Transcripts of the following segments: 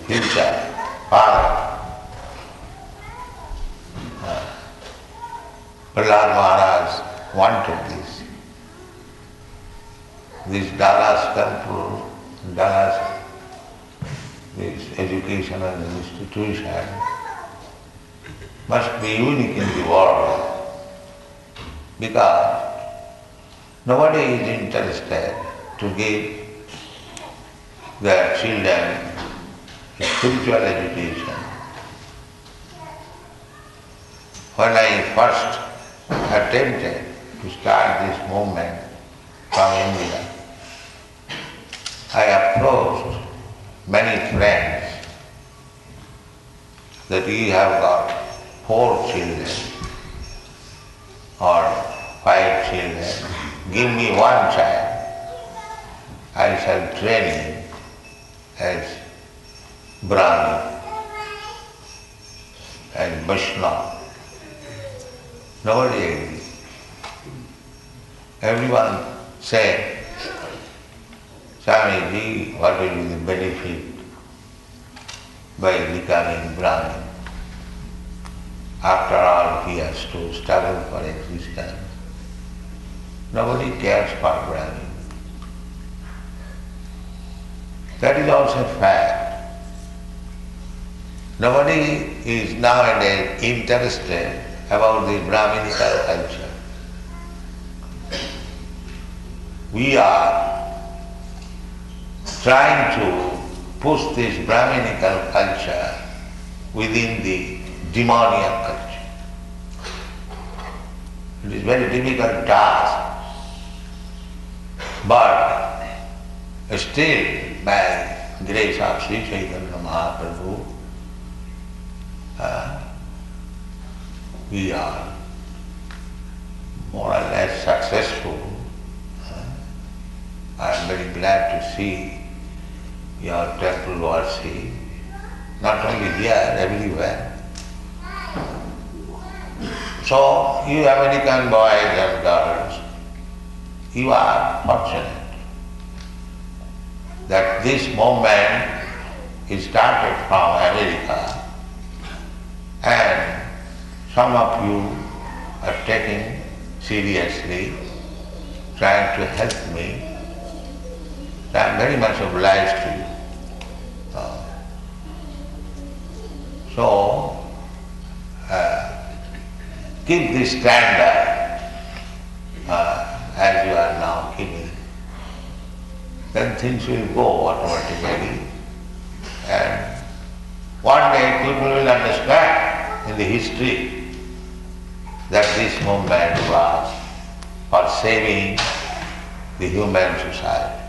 future father. Prahlad Maharaj wanted this. This Dallas temple, Dallas, this educational institution must be unique in the world because nobody is interested to give their children spiritual education. When I first attempted to start this movement from India, I approached many friends that we have got 4 children or 5 children. Give me 1 child. I shall train him as Brahmin, as Vaishnava. Nobody agreed. Everyone said, Swamiji, what will be the benefit by becoming Brahmin? After all, he has to struggle for existence. Nobody cares for Brahmin. That is also a fact. Nobody is nowadays interested about the Brahminical culture. We are trying to push this Brahminical culture within the demoniac culture. It is a very difficult task, but still by grace of Sri Chaitanya Mahaprabhu, we are more or less successful. I am very glad to see your temple worship, not only here, everywhere. So, you American boys and girls, you are fortunate that this movement is started from America and some of you are taking seriously, trying to help me. So I am very much obliged to you. So, keep this standard as you are now keeping. Then things will go automatically. And one day people will understand in the history that this movement was for saving the human society.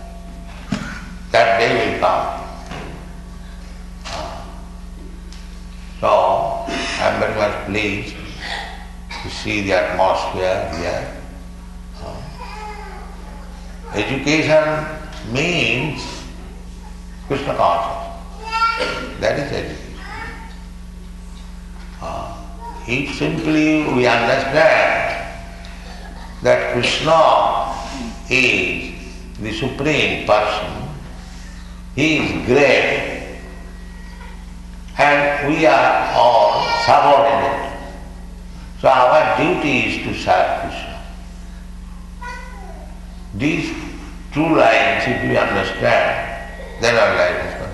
That day will come. So, I am very much pleased to see the atmosphere here. Education means Krishna consciousness. That is education. If simply we understand that Krishna is the Supreme Person, He is great, and we are all subordinate. So our duty is to serve Krishna. These 2 lines, if we understand, then our life is complete.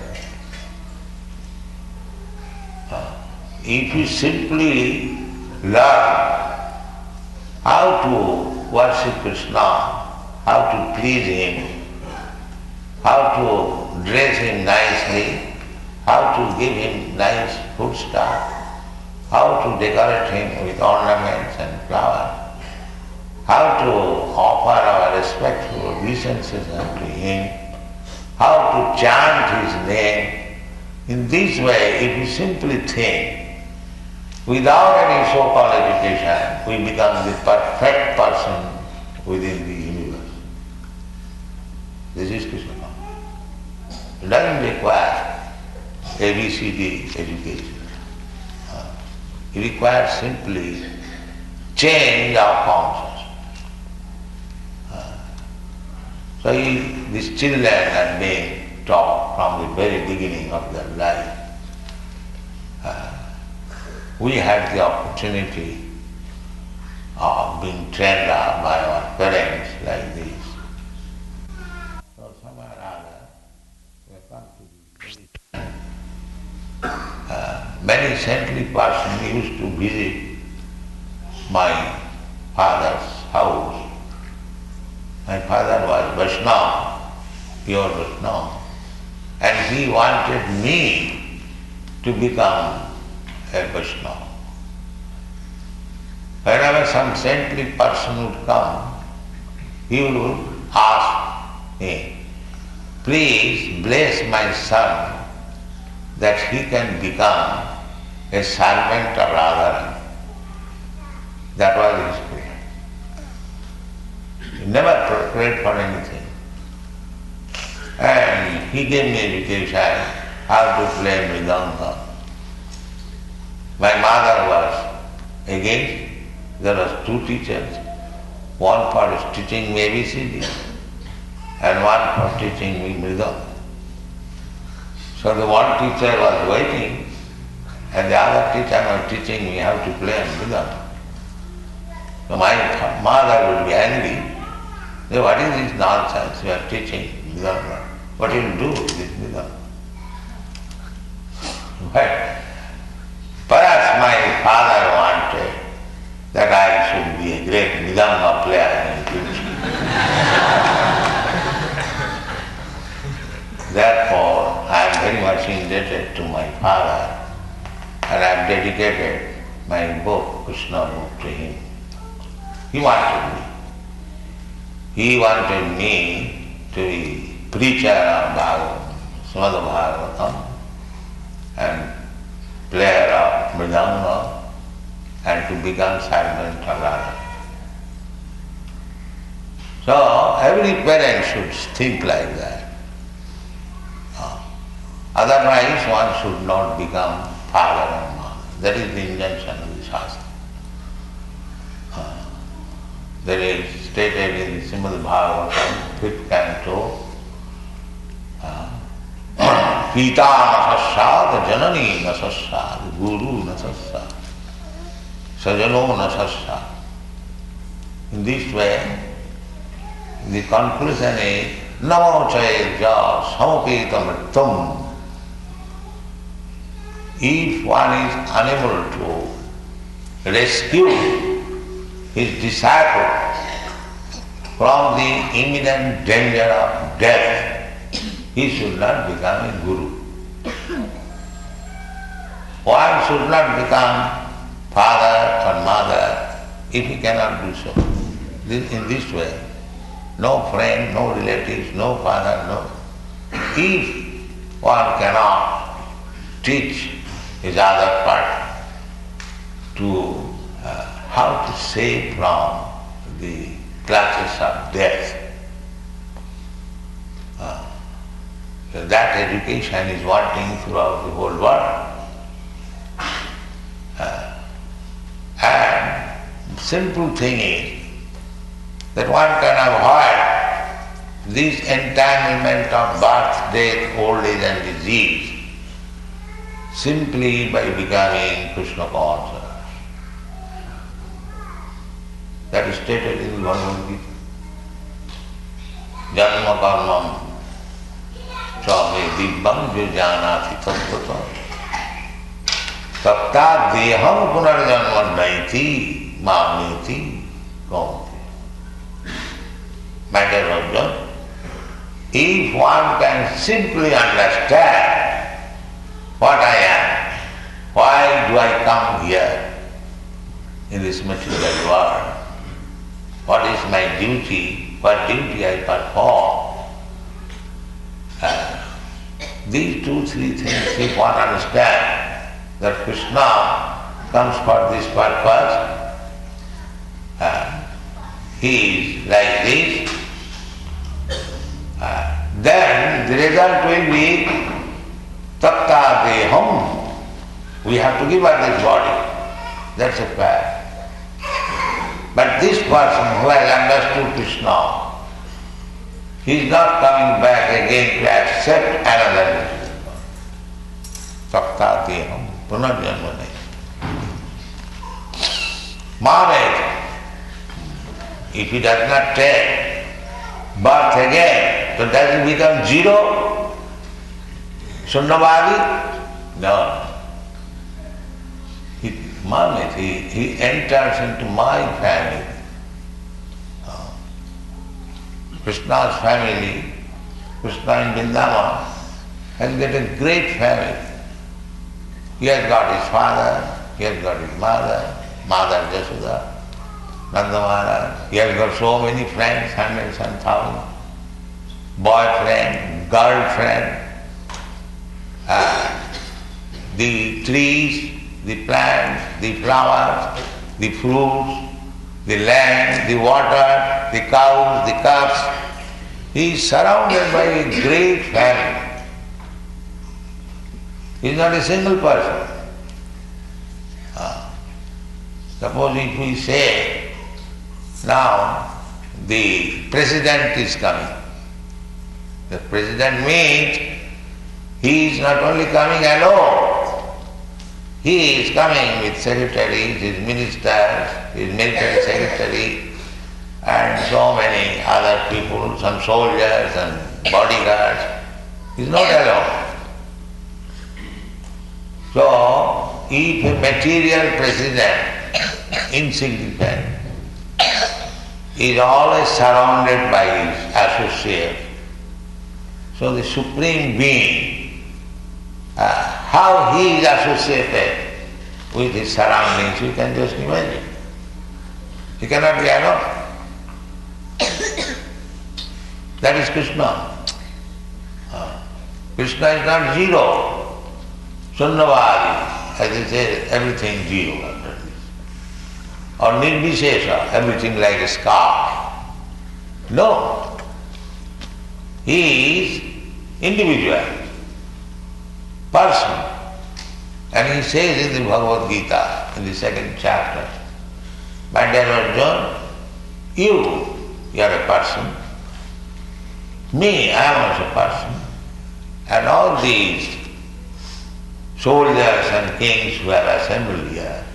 If we simply learn how to worship Krishna, how to please Him, how to dress Him nicely, how to give Him nice food stuff, how to decorate Him with ornaments and flowers, how to offer our respectful obeisances unto Him, how to chant His name. In this way, if we simply think, without any so-called education, we become the perfect person within the universe. This is Krishna consciousness. It doesn't require ABCD education. It requires simply change our consciousness. So these children are being talk from the very beginning of their life. We had the opportunity of being trained up by our parents like this. So somehow or other, we have come to be many saintly persons used to visit my father's house. My father was Vaishnava, pure Vaishnava, and he wanted me to become a Vaishnava. Whenever some saintly person would come, he would ask me, please bless my son that he can become a servant of Radharani. That was his prayer. He never prayed for anything. And he gave me education how to play mridanga. My mother was against. There were two teachers, one for teaching me ABCD and one for teaching me mridanga. So the one teacher was waiting and the other teacher was teaching me how to play mridanga. So my mother would be angry. Say, what is this nonsense you are teaching mridanga? What will you do with this mridanga? But perhaps my father wanted that I should be a great mridanga player in future. Therefore, I am very much indebted to my father and I have dedicated my book, Krishna book, to him. He wanted me. He wanted me to be preacher of Bhagavatam, Srimad Bhagavatam, and player of mridanga, and to become servant of Radha. So every parent should think like that. Otherwise one should not become father and mother. That is the injunction of the Shastra. That is stated in the Srimad Bhagavatam, 5th canto, Pita nasasad, janani nasasad, guru nasasad, sajano nasasad. In this way, the conclusion is, namo chayajya samapeta mrittam. If one is unable to rescue his disciple from the imminent danger of death, he should not become a guru. One should not become father or mother if he cannot do so. In this way, no friend, no relatives, no father, no. If one cannot teach his other part to how to save from the clutches of death, that education is wanting throughout the whole world. And simple thing is that one can avoid this entanglement of birth, death, old age and disease simply by becoming Krishna conscious. That is stated in the Bhagavad Gita. Janma karmam chame dibbam janati tattva tapta deham punarjanma naiti mamiti kaunte. My dear Arjuna, if one can simply understand what I am, why do I come here in this material world, what is my duty, what duty I perform, these 2-3 things, if one understands that Krishna comes for this purpose, he is like this, then the result will be tapta deham. We have to give up this body. That's a fact. But this person who has understood Krishna, He is not coming back again to accept another material body. Saptatiham punarjanmane. Mahaved, if he does not take birth again, so does he become zero? Sunnavadi? No. Mahaved, he enters into my family. Krishna's family, Krishna in Vrindavan, has got a great family. He has got his father, he has got his mother, Mother Yashoda, Nanda Maharaj. He has got so many friends, hundreds and thousands. Boyfriend, girlfriend, the trees, the plants, the flowers, the fruits, the land, the water, the cows, the calves. He is surrounded by a great family. He is not a single person. Suppose if we say, now the president is coming. The president means he is not only coming alone, he is coming with secretaries, his ministers, his military secretary, and so many other people, some soldiers and bodyguards. He is not alone. So, if a material president, insignificant, is always surrounded by his associates, so the Supreme Being, how he is associated with his surroundings, you can just imagine. He cannot be alone. That is Krishna. Krishna is not zero. Sunnavadi, as he says, everything zero after this. Or nirvishesha, everything like a sky. No. He is individual, person. And he says in the Bhagavad Gita, in the second chapter, my dear Arjuna, you are a person, me, I am also a person, and all these soldiers and kings who have assembled here,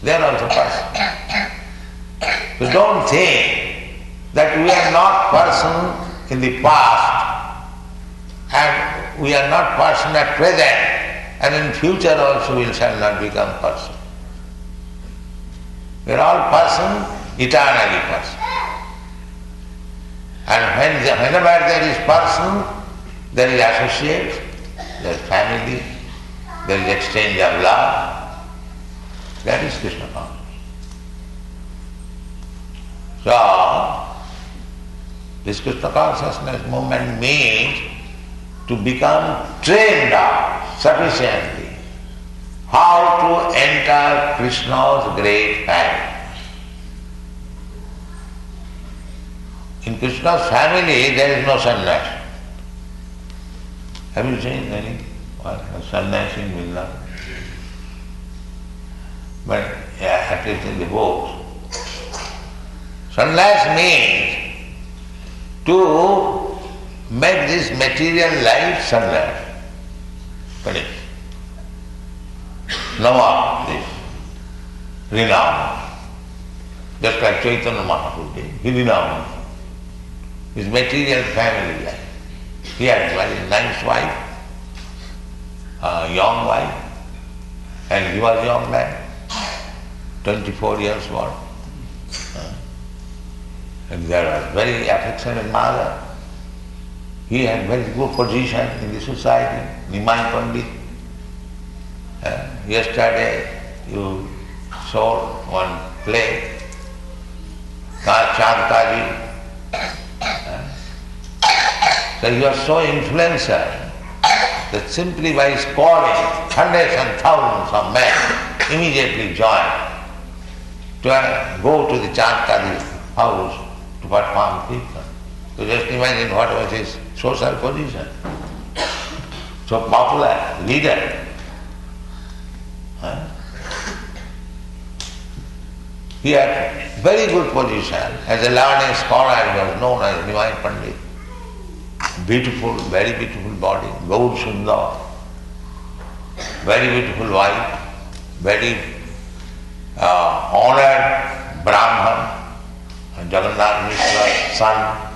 they are also persons. So don't think that we are not person in the past and we are not person at present, and in future also we shall not become person. We are all person, eternally person. And whenever there is person, there is associate, there is family, there is exchange of love. That is Krishna consciousness. So, this Krishna consciousness movement means to become trained up sufficiently how to enter Krishna's great family. In Krishna's family there is no sannyas. Have you seen any sannyas in Vrindavan? But at least in the books. Sannyas means to make this material life sannyas. Finish. No more this renown. Just like Chaitanya Mahaprabhu did, he renounced his material family life. He had a very nice wife, a young wife, and he was a young man, 24 years old. And there was very affectionate mother. He had very good position in the society, Nimai Pandit. Yesterday you saw one play, Chandkaji. So he was so influential that simply by calling, hundreds and thousands of men immediately joined to go to the Chandkaji's house to perform kirtan. So just imagine what was his social position. So popular, leader. He had very good position. As a learned scholar, he was known as Nimai Pandit. beautiful, very beautiful body, Gaur Sundar, very beautiful wife, very honored Brahman, Jagannath Mishra's son,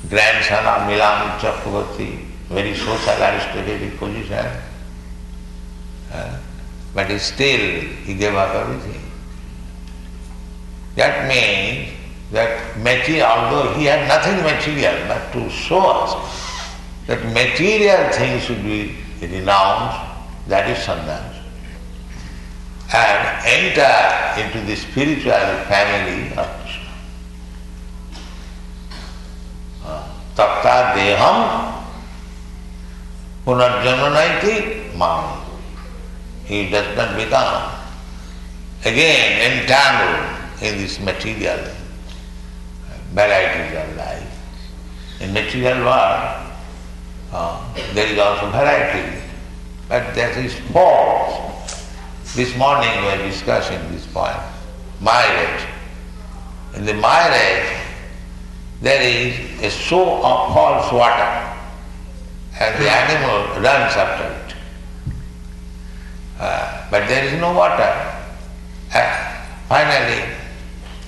grandson of Milam Chakravarti, very social aristocratic position. But still he gave up everything. That means that material, although he had nothing material, but to show us that material things should be renounced, that is sannyas, and enter into the spiritual family of Krishna. Tapta deham punarjananaiti mami. He does not become again entangled in this material varieties of life. In material world, there is also variety, but that is false. This morning we were discussing this point, marriage. In the marriage, there is a show of false water, and the animal runs after it. But there is no water. Finally,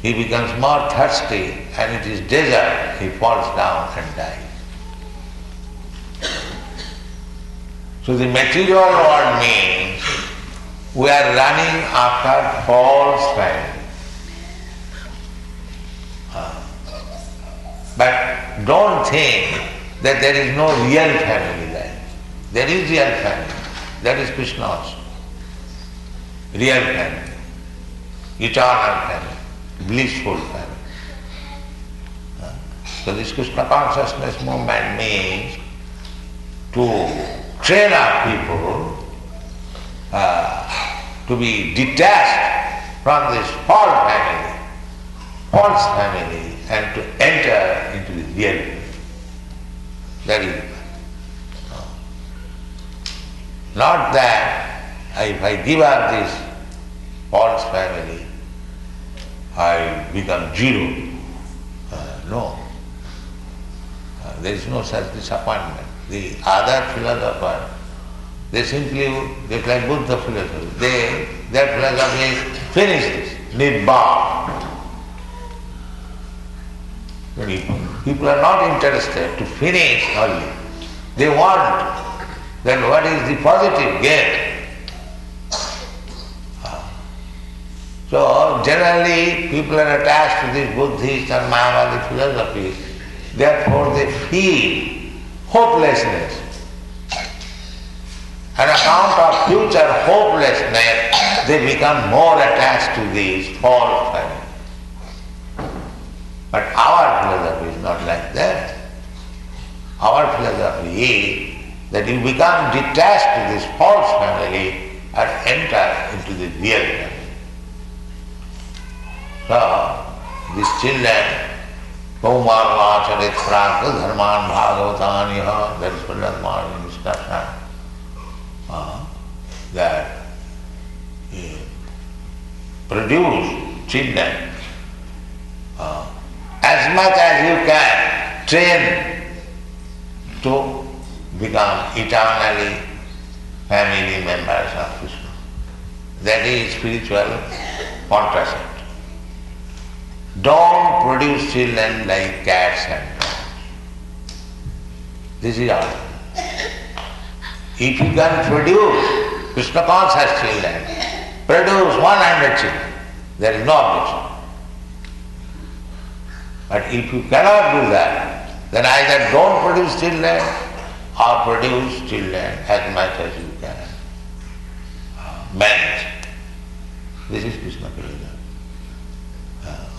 he becomes more thirsty, and it is desert. He falls down and dies. So the material world means we are running after false family. But don't think that there is no real family there. There is real family. That is Krishna also. Real family, eternal family, blissful family. So this Krishna consciousness movement means to train our people to be detached from this false family, and to enter into the real family. That is not that if I give up this false family, I become zero. No. There is no such disappointment. The other philosophers, they simply, just like Buddha philosophy, their philosophy is finish this, Nibbana. People are not interested to finish only. They want then what is the positive gain? So generally people are attached to this Buddhist and Mayavadi philosophy, therefore they feel hopelessness. On account of future hopelessness, they become more attached to this false family. But our philosophy is not like that. Our philosophy is that you become detached to this false family and enter into the real family. So, these children, Kaumarva Charitpraka Dharman Bhagavataniha, that is what Dharman discussion, that produce children as much as you can train to become eternally family members of Krishna. That is spiritual contracept. Don't produce children like cats and dogs. This is all. If you can produce Krishna conscious children, produce 100 children, there is no objection. But if you cannot do that, then either don't produce children or produce children as much as you can manage. This is Krishna philosophy.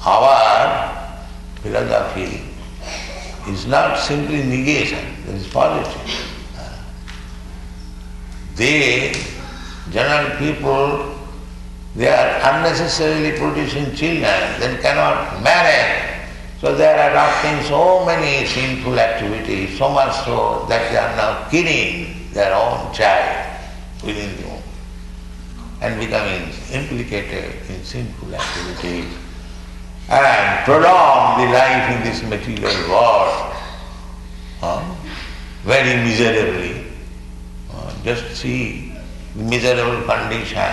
Our philosophy is not simply negation, it is positive. General people, they are unnecessarily producing children, they cannot marry. So they are adopting so many sinful activities, so much so that they are now killing their own child within the womb and becoming implicated in sinful activities and prolong the life in this material world. very miserably. Just see the miserable condition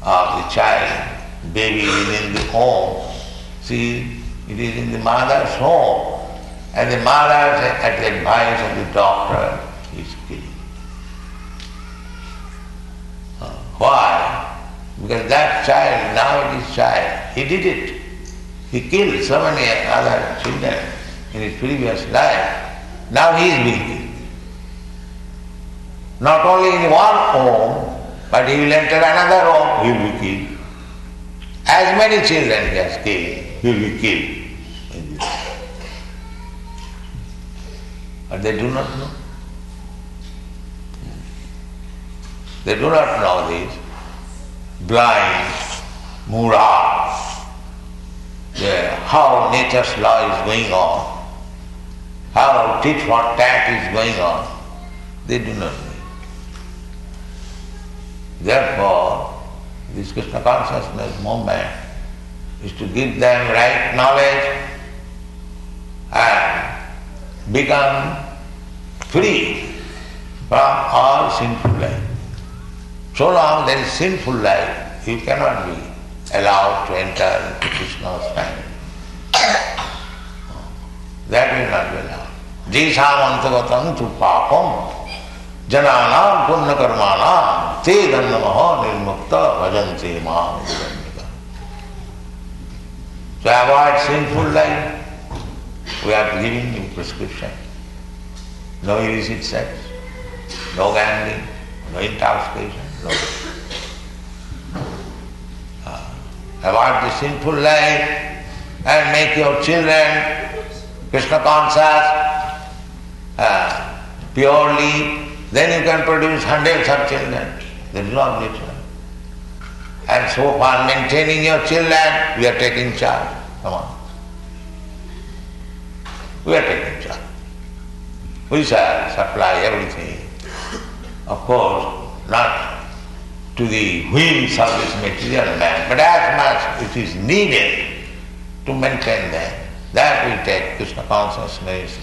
of the child. Baby is in the home. See, it is in the mother's home. And the mother, at the advice of the doctor, is killing. Why? Because that child, now it is child, he did it. He killed so many other children in his previous life. Now he is being killed. Not only in one home, but he will enter another home, he will be killed. As many children he has killed, he will be killed in this. But they do not know. They do not know this. Blind, mura, how nature's law is going on, how tit for tat is going on. They do not know. Therefore, this Krishna consciousness movement is to give them right knowledge and become free from all sinful life. So long there is sinful life, you cannot be allowed to enter into Krishna's family. That will not be allowed. Jisam antagatam tu papam jananam punna karmanam te dannamaha nirmukta bhajanti maam vidanyika. So avoid sinful life. We are giving you prescription. No illicit sex, no gambling, no intoxication, no. Avoid the sinful life and make your children Krishna conscious purely, then you can produce hundreds of children. There is no objection. And so far maintaining your children, we are taking charge. Come on. We are taking charge. We shall supply everything. Of course, not to the whims of this material man, but as much it is needed to maintain them. That will take Krishna consciousness